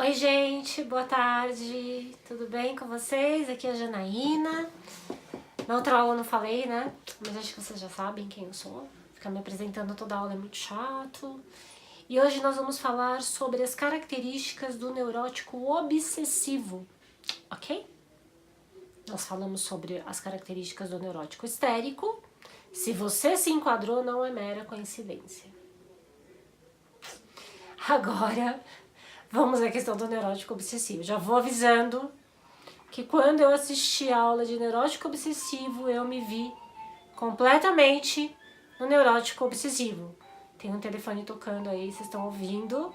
Oi gente, boa tarde, tudo bem com vocês? Aqui é a Janaína. Na outra aula eu não falei, né? Mas acho que vocês já sabem quem eu sou. Ficar me apresentando toda aula é muito chato. E hoje nós vamos falar sobre as características do neurótico obsessivo, ok? Nós falamos sobre as características do neurótico histérico. Se você se enquadrou, não é mera coincidência. Agora, vamos à questão do neurótico obsessivo. Já vou avisando que quando eu assisti a aula de neurótico obsessivo, eu me vi completamente no neurótico obsessivo. Tem um telefone tocando aí, vocês estão ouvindo,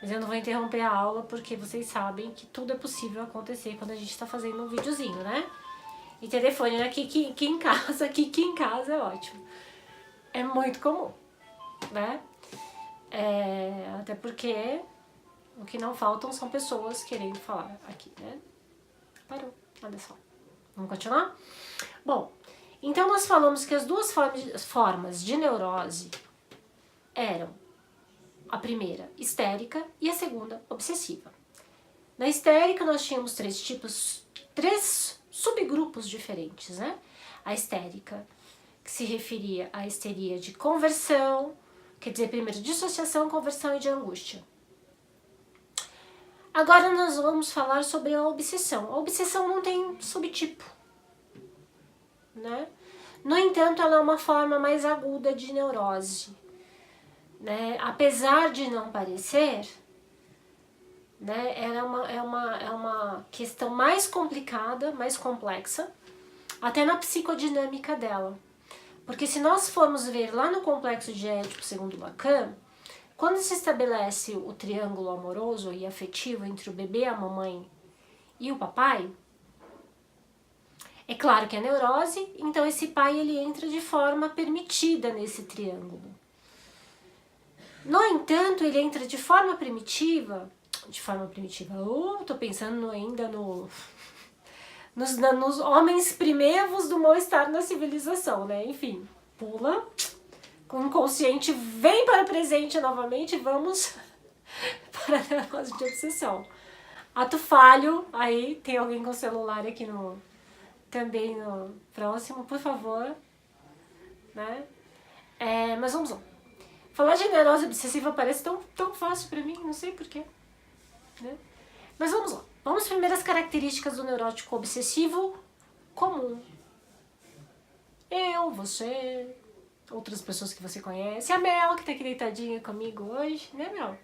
mas eu não vou interromper a aula porque vocês sabem que tudo é possível acontecer quando a gente tá fazendo um videozinho, né? E telefone aqui em casa é ótimo. É muito comum, né? Até porque o que não faltam são pessoas querendo falar aqui, né? Parou, olha só. Vamos continuar? Bom, então nós falamos que as duas formas de neurose eram a primeira, histérica, e a segunda, obsessiva. Na histérica nós tínhamos três subgrupos diferentes, né? A histérica, que se referia à histeria de conversão, quer dizer, primeiro, dissociação, conversão e de angústia. Agora nós vamos falar sobre a obsessão. A obsessão não tem subtipo, né? No entanto, ela é uma forma mais aguda de neurose, né? Apesar de não parecer, né? Ela é uma questão mais complicada, mais complexa, até na psicodinâmica dela. Porque se nós formos ver lá no complexo de Édipo, segundo Lacan, quando se estabelece o triângulo amoroso e afetivo entre o bebê, a mamãe e o papai, é claro que é neurose, então esse pai ele entra de forma permitida nesse triângulo. No entanto, ele entra de forma primitiva, tô pensando ainda nos homens primevos do mal-estar na civilização, né? Enfim, pula. O inconsciente vem para o presente novamente, vamos para a neurose de obsessão. Ato falho, aí tem alguém com o celular aqui também no próximo, por favor. Né? Mas vamos lá. Falar de neurose obsessiva parece tão fácil para mim, não sei porquê. Né? Mas vamos lá. Vamos primeiro às características do neurótico obsessivo comum. Eu, você, outras pessoas que você conhece. A Mel, que tá aqui deitadinha comigo hoje, né, Mel?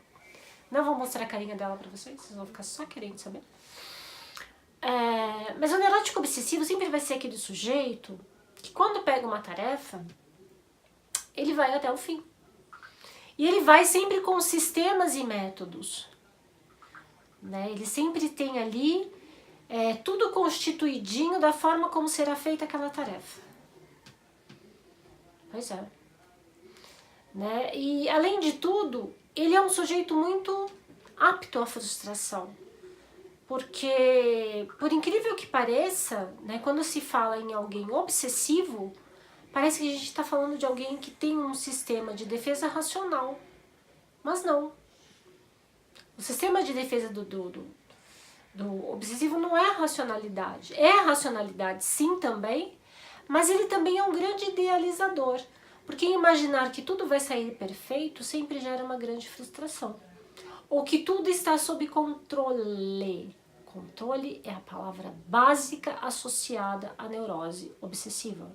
Não vou mostrar a carinha dela pra vocês vão ficar só querendo saber. Mas o neurótico obsessivo sempre vai ser aquele sujeito que quando pega uma tarefa, ele vai até o fim. E ele vai sempre com sistemas e métodos. Né? Ele sempre tem ali tudo constituidinho da forma como será feita aquela tarefa. Pois é. Né? E, além de tudo, ele é um sujeito muito apto à frustração. Porque, por incrível que pareça, né, quando se fala em alguém obsessivo, parece que a gente está falando de alguém que tem um sistema de defesa racional. Mas não. O sistema de defesa do obsessivo não é a racionalidade. É a racionalidade, sim, também, mas ele também é um grande idealizador. Porque imaginar que tudo vai sair perfeito sempre gera uma grande frustração. Ou que tudo está sob controle. Controle é a palavra básica associada à neurose obsessiva.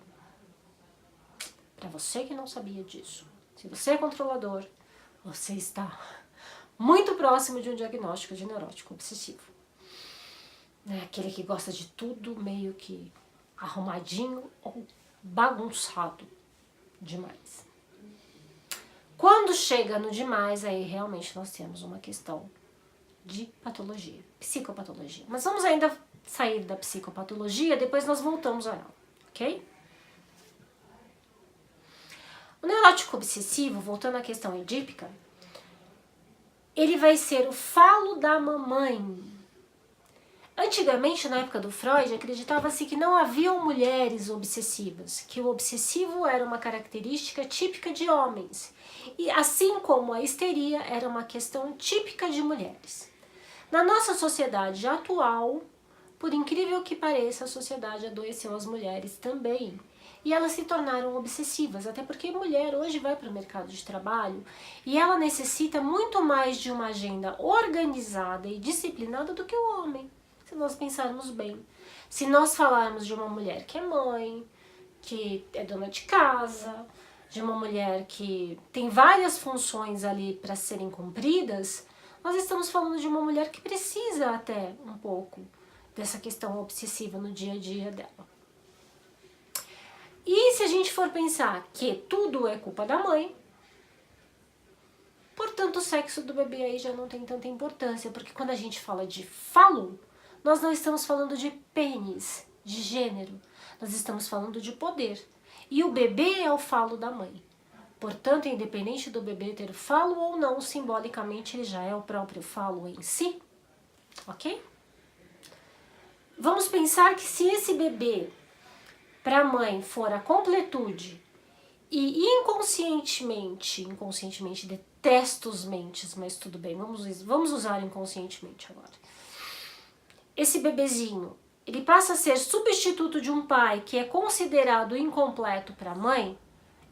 Para você que não sabia disso, se você é controlador, você está muito próximo de um diagnóstico de neurótico obsessivo. Aquele que gosta de tudo meio que arrumadinho ou bagunçado demais. Quando chega no demais, aí realmente nós temos uma questão de patologia, psicopatologia. Mas vamos ainda sair da psicopatologia, depois nós voltamos a ela, ok? O neurótico obsessivo, voltando à questão edípica, ele vai ser o falo da mamãe. Antigamente, na época do Freud, acreditava-se que não haviam mulheres obsessivas, que o obsessivo era uma característica típica de homens, e assim como a histeria era uma questão típica de mulheres. Na nossa sociedade atual, por incrível que pareça, a sociedade adoeceu as mulheres também. E elas se tornaram obsessivas, até porque a mulher hoje vai para o mercado de trabalho e ela necessita muito mais de uma agenda organizada e disciplinada do que o homem, se nós pensarmos bem. Se nós falarmos de uma mulher que é mãe, que é dona de casa, de uma mulher que tem várias funções ali para serem cumpridas, nós estamos falando de uma mulher que precisa até um pouco dessa questão obsessiva no dia a dia dela. E se a gente for pensar que tudo é culpa da mãe, portanto o sexo do bebê aí já não tem tanta importância, porque quando a gente fala de falo, nós não estamos falando de pênis, de gênero, nós estamos falando de poder. E o bebê é o falo da mãe. Portanto, independente do bebê ter falo ou não, simbolicamente ele já é o próprio falo em si, ok? Vamos pensar que se esse bebê para a mãe for a completude e inconscientemente detesto os mentes, mas tudo bem, vamos usar inconscientemente agora. Esse bebezinho, ele passa a ser substituto de um pai que é considerado incompleto para a mãe,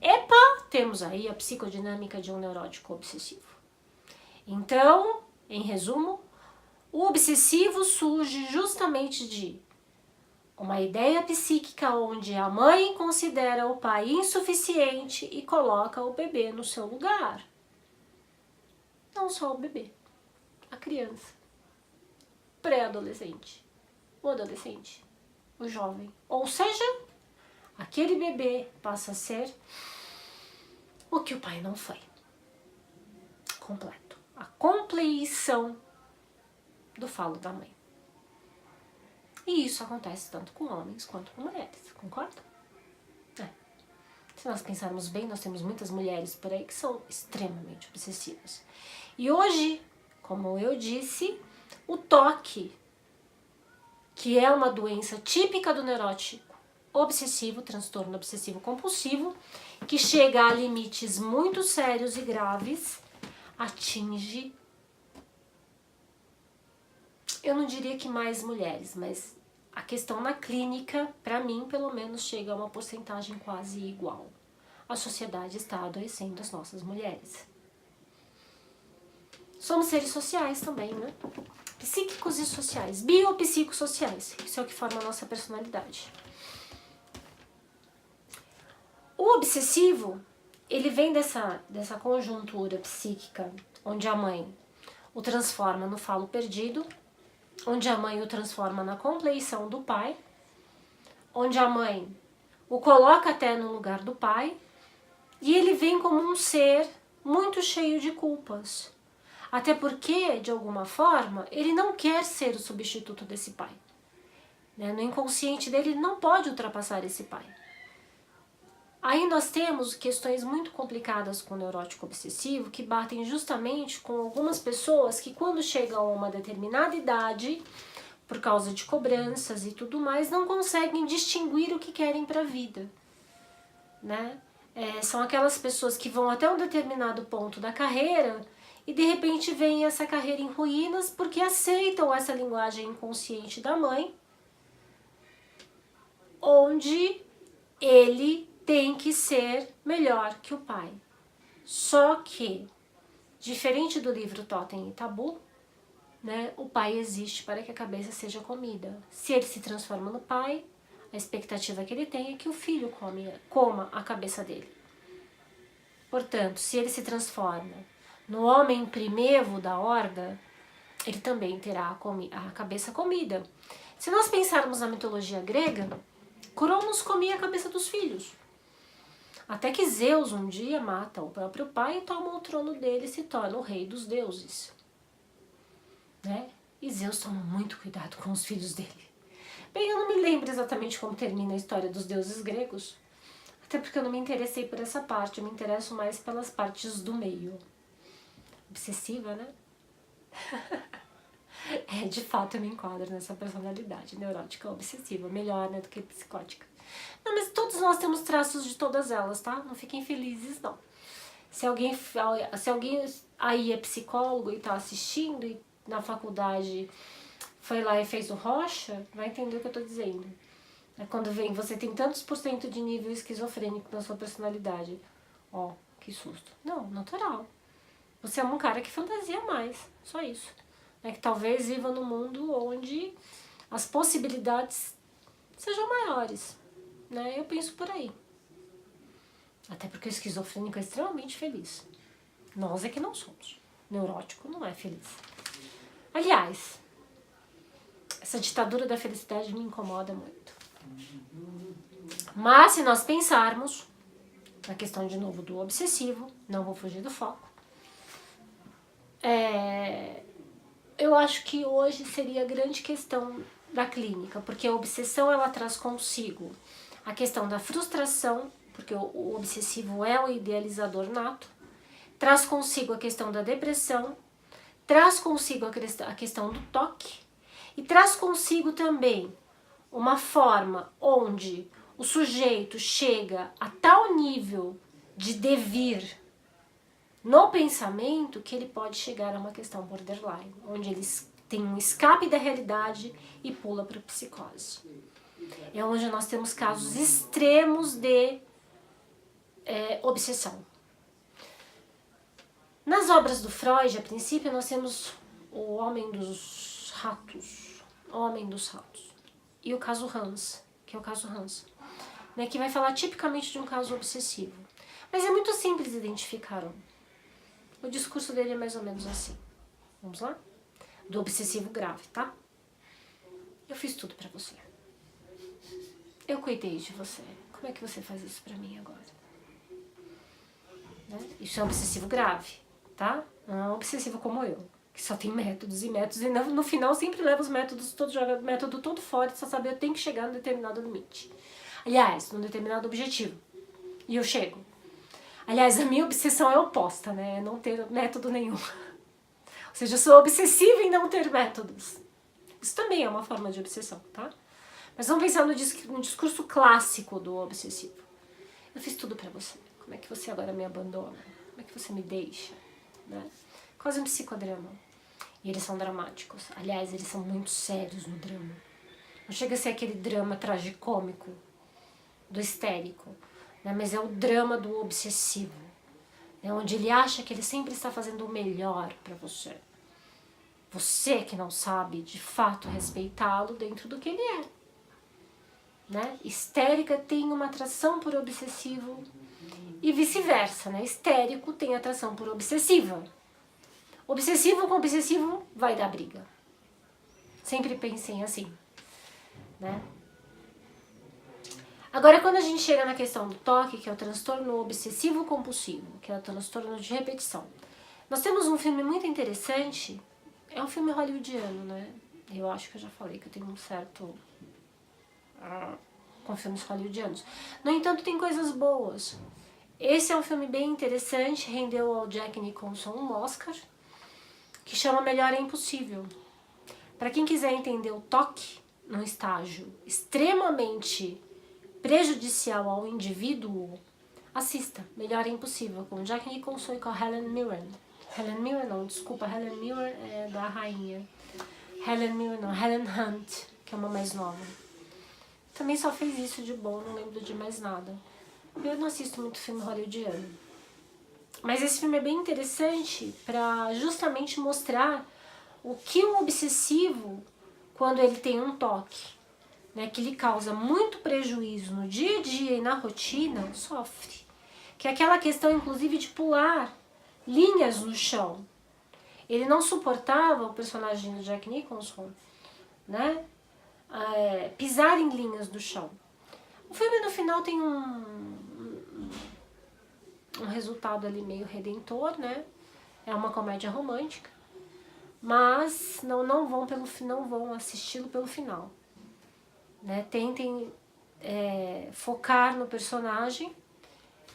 epa, temos aí a psicodinâmica de um neurótico obsessivo. Então, em resumo, o obsessivo surge justamente de uma ideia psíquica onde a mãe considera o pai insuficiente e coloca o bebê no seu lugar. Não só o bebê, a criança, pré-adolescente, o adolescente, o jovem. Ou seja, aquele bebê passa a ser o que o pai não foi. Completo. A compleição do falo da mãe. E isso acontece tanto com homens quanto com mulheres, concorda? Se nós pensarmos bem, nós temos muitas mulheres por aí que são extremamente obsessivas. E hoje, como eu disse, o TOC, que é uma doença típica do neurótico obsessivo, transtorno obsessivo compulsivo, que chega a limites muito sérios e graves, atinge, eu não diria que mais mulheres, mas a questão na clínica, para mim, pelo menos, chega a uma porcentagem quase igual. A sociedade está adoecendo as nossas mulheres. Somos seres sociais também, né? Psíquicos e sociais, biopsicossociais, isso é o que forma a nossa personalidade. O obsessivo, ele vem dessa conjuntura psíquica, onde a mãe o transforma no falo perdido, onde a mãe o transforma na compleição do pai, onde a mãe o coloca até no lugar do pai, e ele vem como um ser muito cheio de culpas. Até porque, de alguma forma, ele não quer ser o substituto desse pai. No inconsciente dele, ele não pode ultrapassar esse pai. Aí nós temos questões muito complicadas com o neurótico obsessivo, que batem justamente com algumas pessoas que, quando chegam a uma determinada idade, por causa de cobranças e tudo mais, não conseguem distinguir o que querem para a vida, né? São aquelas pessoas que vão até um determinado ponto da carreira e de repente vem essa carreira em ruínas porque aceitam essa linguagem inconsciente da mãe, onde ele tem que ser melhor que o pai. Só que, diferente do livro Totem e Tabu, né, o pai existe para que a cabeça seja comida. Se ele se transforma no pai, a expectativa que ele tem é que o filho coma a cabeça dele. Portanto, se ele se transforma no homem primevo da horda, ele também terá a cabeça comida. Se nós pensarmos na mitologia grega, Cronos comia a cabeça dos filhos. Até que Zeus um dia mata o próprio pai e toma o trono dele e se torna o rei dos deuses. Né? E Zeus toma muito cuidado com os filhos dele. Bem, eu não me lembro exatamente como termina a história dos deuses gregos, até porque eu não me interessei por essa parte, eu me interesso mais pelas partes do meio. Obsessiva, né? De fato eu me enquadro nessa personalidade neurótica obsessiva, melhor, né, do que psicótica. Não, mas todos nós temos traços de todas elas, tá? Não fiquem felizes, não. Se alguém aí é psicólogo e tá assistindo e na faculdade foi lá e fez o Rocha, vai entender o que eu tô dizendo. É quando vem, você tem tantos por cento de nível esquizofrênico na sua personalidade. Ó, que susto. Não, natural. Você é um cara que fantasia mais, só isso. É que talvez viva num mundo onde as possibilidades sejam maiores, né? Eu penso por aí. Até porque o esquizofrênico é extremamente feliz. Nós é que não somos. Neurótico não é feliz. Aliás, essa ditadura da felicidade me incomoda muito. Mas se nós pensarmos na questão de novo do obsessivo, não vou fugir do foco, eu acho que hoje seria a grande questão da clínica, porque a obsessão ela traz consigo a questão da frustração, porque o obsessivo é o idealizador nato, traz consigo a questão da depressão, traz consigo a questão do toque e traz consigo também uma forma onde o sujeito chega a tal nível de devir no pensamento que ele pode chegar a uma questão borderline, onde ele tem um escape da realidade e pula para a psicose. É onde nós temos casos extremos de obsessão. Nas obras do Freud, a princípio, nós temos o Homem dos Ratos, e o caso Hans, que é o caso Hans, né, que vai falar tipicamente de um caso obsessivo. Mas é muito simples identificar um. O discurso dele é mais ou menos assim. Vamos lá? Do obsessivo grave, tá? Eu fiz tudo pra você. Eu cuidei de você. Como é que você faz isso pra mim agora? Né? Isso é um obsessivo grave, tá? Não é um obsessivo como eu, que só tem métodos e métodos, e no final sempre leva os métodos todos, joga o método todo fora e só saber eu tenho que chegar num determinado limite. Aliás, num determinado objetivo. E eu chego. Aliás, a minha obsessão é oposta, né? É não ter método nenhum. Ou seja, eu sou obsessiva em não ter métodos. Isso também é uma forma de obsessão, tá? Mas vamos pensar no discurso clássico do obsessivo. Eu fiz tudo pra você. Como é que você agora me abandona? Como é que você me deixa? Né? Quase um psicodrama. E eles são dramáticos. Aliás, eles são muito sérios no drama. Não chega a ser aquele drama tragicômico do histérico, né? Mas é o drama do obsessivo, né? Onde ele acha que ele sempre está fazendo o melhor para você. Você que não sabe, de fato, respeitá-lo dentro do que ele é. Né? Histérica tem uma atração por obsessivo e vice-versa, né? Histérico tem atração por obsessiva. Obsessivo com obsessivo vai dar briga. Sempre pensem assim, né? Agora, quando a gente chega na questão do toque, que é o transtorno obsessivo compulsivo, que é o transtorno de repetição, nós temos um filme muito interessante, é um filme hollywoodiano, né? Eu acho que eu já falei que eu tenho um certo com filmes hollywoodianos. No entanto, tem coisas boas. Esse é um filme bem interessante, rendeu ao Jack Nicholson um Oscar, que chama Melhor é Impossível. Para quem quiser entender o toque num estágio extremamente prejudicial ao indivíduo, assista Melhor é Impossível, com Jack Nicholson e com a Helen Mirren. Helen Mirren não, desculpa, Helen Mirren é da rainha. Helen Mirren não, Helen Hunt, que é uma mais nova. Também só fez isso de bom, não lembro de mais nada. Eu não assisto muito filme hollywoodiano. Mas esse filme é bem interessante para justamente mostrar o que um obsessivo, quando ele tem um toque, né, que lhe causa muito prejuízo no dia a dia e na rotina, sofre. Que é aquela questão, inclusive, de pular linhas no chão. Ele não suportava, o personagem do Jack Nicholson, né, pisar em linhas do chão. O filme, no final, tem um resultado ali meio redentor, né? É uma comédia romântica, mas não vão assisti-lo pelo final. Né? Tentem focar no personagem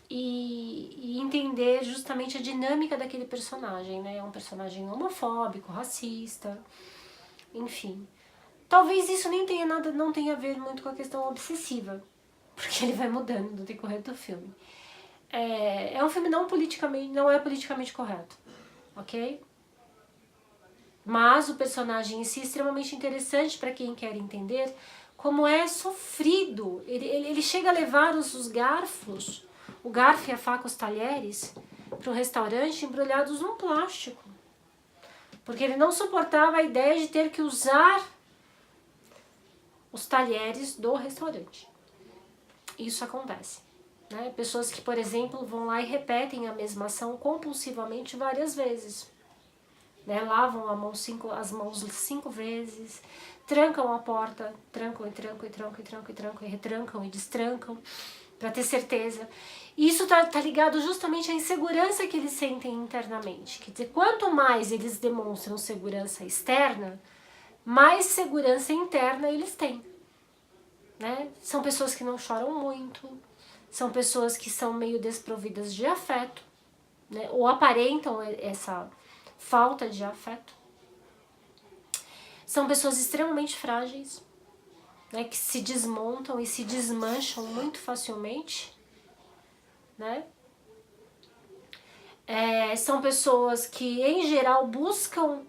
e entender justamente a dinâmica daquele personagem, né? É um personagem homofóbico, racista, enfim. Talvez isso não tenha a ver muito com a questão obsessiva, porque ele vai mudando no decorrer do filme. É um filme não é politicamente correto, ok? Mas o personagem em si é extremamente interessante para quem quer entender como é sofrido. Ele chega a levar os garfos, o garfo e a faca, os talheres, para o restaurante embrulhados num plástico. Porque ele não suportava a ideia de ter que usar os talheres do restaurante. Isso acontece. Né? Pessoas que, por exemplo, vão lá e repetem a mesma ação compulsivamente várias vezes. Né? Lavam as mãos 5 vezes, trancam a porta, trancam e trancam e trancam e trancam e trancam e retrancam e destrancam, para ter certeza. E isso tá ligado justamente à insegurança que eles sentem internamente. Quer dizer, quanto mais eles demonstram segurança externa, mais segurança interna eles têm. Né? São pessoas que não choram muito, são pessoas que são meio desprovidas de afeto, né? Ou aparentam essa falta de afeto. São pessoas extremamente frágeis, né? Que se desmontam e se desmancham muito facilmente. Né? São pessoas que, em geral, buscam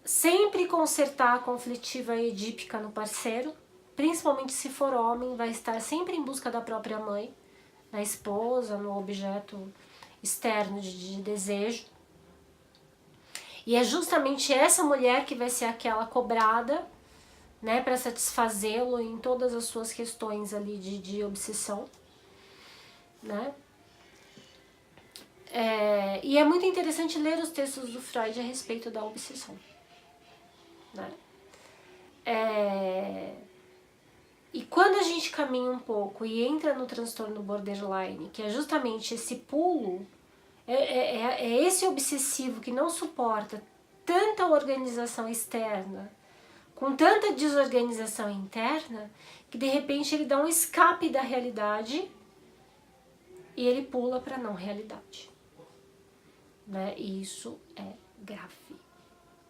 sempre consertar a conflitiva e edípica no parceiro, principalmente se for homem, vai estar sempre em busca da própria mãe, na esposa, no objeto externo de desejo. E é justamente essa mulher que vai ser aquela cobrada, né, para satisfazê-lo em todas as suas questões ali de obsessão, né? E é muito interessante ler os textos do Freud a respeito da obsessão. Né? E quando a gente caminha um pouco e entra no transtorno borderline, que é justamente esse pulo, é esse obsessivo que não suporta tanta organização externa, com tanta desorganização interna, que de repente ele dá um escape da realidade e ele pula para a não realidade. Né? E isso é grave.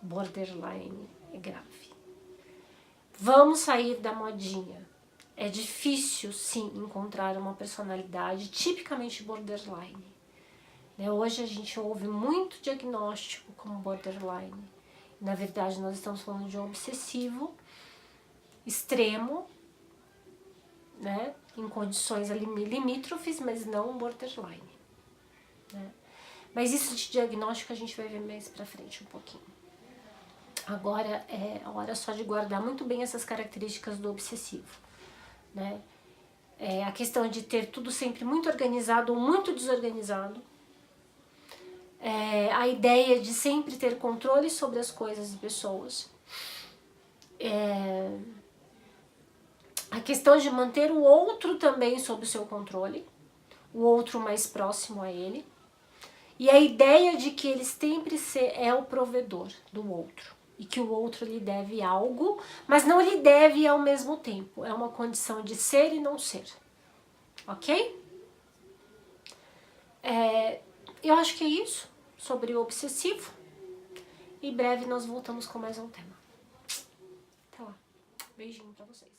Borderline é grave. Vamos sair da modinha. É difícil, sim, encontrar uma personalidade tipicamente borderline. Né? Hoje a gente ouve muito diagnóstico como borderline. Na verdade, nós estamos falando de um obsessivo extremo, né? Em condições limítrofes, mas não um borderline. Né? Mas isso de diagnóstico a gente vai ver mais pra frente um pouquinho. Agora é a hora só de guardar muito bem essas características do obsessivo. Né? A questão de ter tudo sempre muito organizado ou muito desorganizado. A ideia de sempre ter controle sobre as coisas e pessoas. A questão de manter o outro também sob o seu controle. O outro mais próximo a ele. E a ideia de que ele sempre é o provedor do outro. E que o outro lhe deve algo, mas não lhe deve ao mesmo tempo. É uma condição de ser e não ser. Ok? Eu acho que é isso sobre o obsessivo. Em breve nós voltamos com mais um tema. Até lá. Beijinho pra vocês.